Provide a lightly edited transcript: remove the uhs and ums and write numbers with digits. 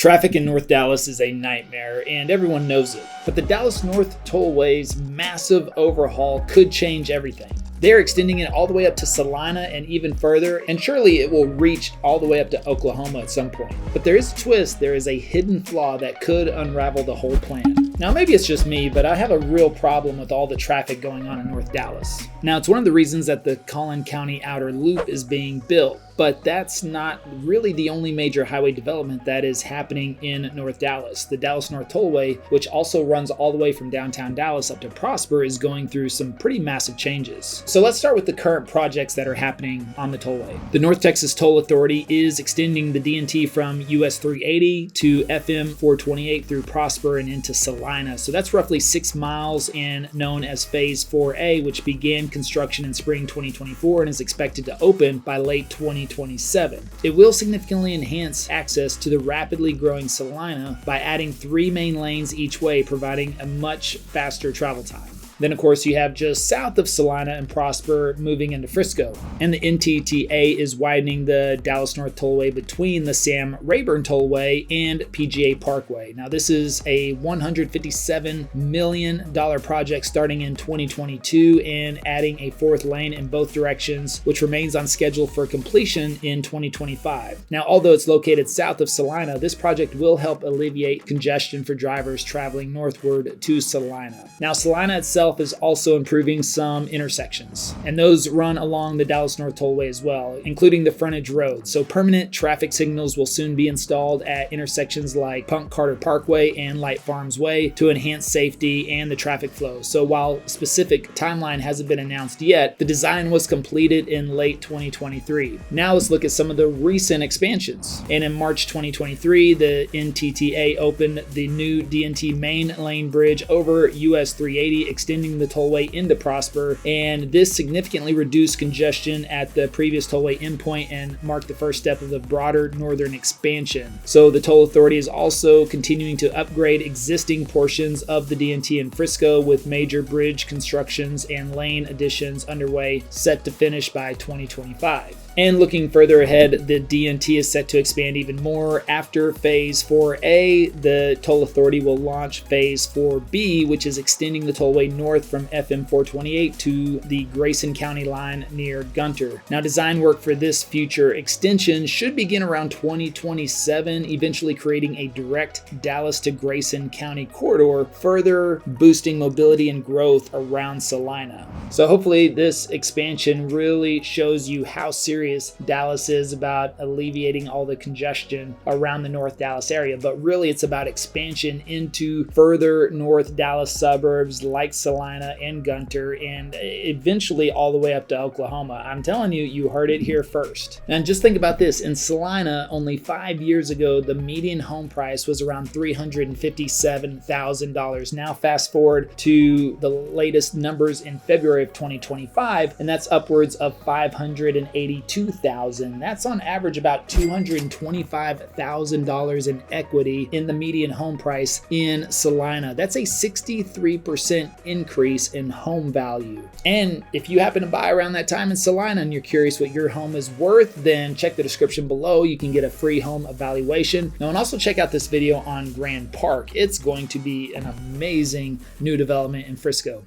Traffic in North Dallas is a nightmare, and everyone knows it. But the Dallas North Tollway's massive overhaul could change everything. They're extending it all the way up to Celina and even further, and surely it will reach all the way up to Oklahoma at some point. But there is a twist, there is a hidden flaw that could unravel the whole plan. Now maybe it's just me, but I have a real problem with all the traffic going on in North Dallas. Now it's one of the reasons that the Collin County Outer Loop is being built. But that's not really the only major highway development that is happening in North Dallas. The Dallas North Tollway, which also runs all the way from downtown Dallas up to Prosper, is going through some pretty massive changes. So let's start with the current projects that are happening on the tollway. The North Texas Toll Authority is extending the D&T from US 380 to FM 428 through Prosper and into Celina. So that's roughly 6 miles and known as Phase 4A, which began construction in spring 2024 and is expected to open by late 2027. It will significantly enhance access to the rapidly growing Celina by adding 3 main lanes each way, providing a much faster travel time. Then, of course, you have just south of Celina and Prosper moving into Frisco. And the NTTA is widening the Dallas North Tollway between the Sam Rayburn Tollway and PGA Parkway. Now, this is a $157 million project starting in 2022 and adding a 4th lane in both directions, which remains on schedule for completion in 2025. Now, although it's located south of Celina, this project will help alleviate congestion for drivers traveling northward to Celina. Now, Celina itself is also improving some intersections, and those run along the Dallas North Tollway as well, including the frontage road. So permanent traffic signals will soon be installed at intersections like Punk Carter Parkway and Light Farms Way to enhance safety and the traffic flow. So while a specific timeline hasn't been announced yet, the design was completed in late 2023. Now let's look at some of the recent expansions. And in March 2023, the NTTA opened the new D&T main lane bridge over US 380, extending the tollway into Prosper, and this significantly reduced congestion at the previous tollway endpoint and marked the first step of the broader northern expansion. So the toll authority is also continuing to upgrade existing portions of the D&T in Frisco with major bridge constructions and lane additions underway, set to finish by 2025. And looking further ahead, the D&T is set to expand even more. After Phase 4A, the toll authority will launch Phase 4B, which is extending the tollway north from FM 428 to the Grayson County line near Gunter. Now, design work for this future extension should begin around 2027, eventually creating a direct Dallas to Grayson County corridor, further boosting mobility and growth around Celina. So hopefully this expansion really shows you how serious Dallas is about alleviating all the congestion around the North Dallas area, but really it's about expansion into further North Dallas suburbs like Celina and Gunter, and eventually all the way up to Oklahoma. I'm telling you, you heard it here first. And just think about this. In Celina, only 5 years ago, the median home price was around $357,000. Now fast forward to the latest numbers in February of 2025, and that's upwards of $582,000. That's on average about $225,000 in equity in the median home price in Celina. That's a 63% increase in home value. And if you happen to buy around that time in Celina and you're curious what your home is worth, then check the description below. You can get a free home evaluation. Now, and also check out this video on Grand Park. It's going to be an amazing new development in Frisco.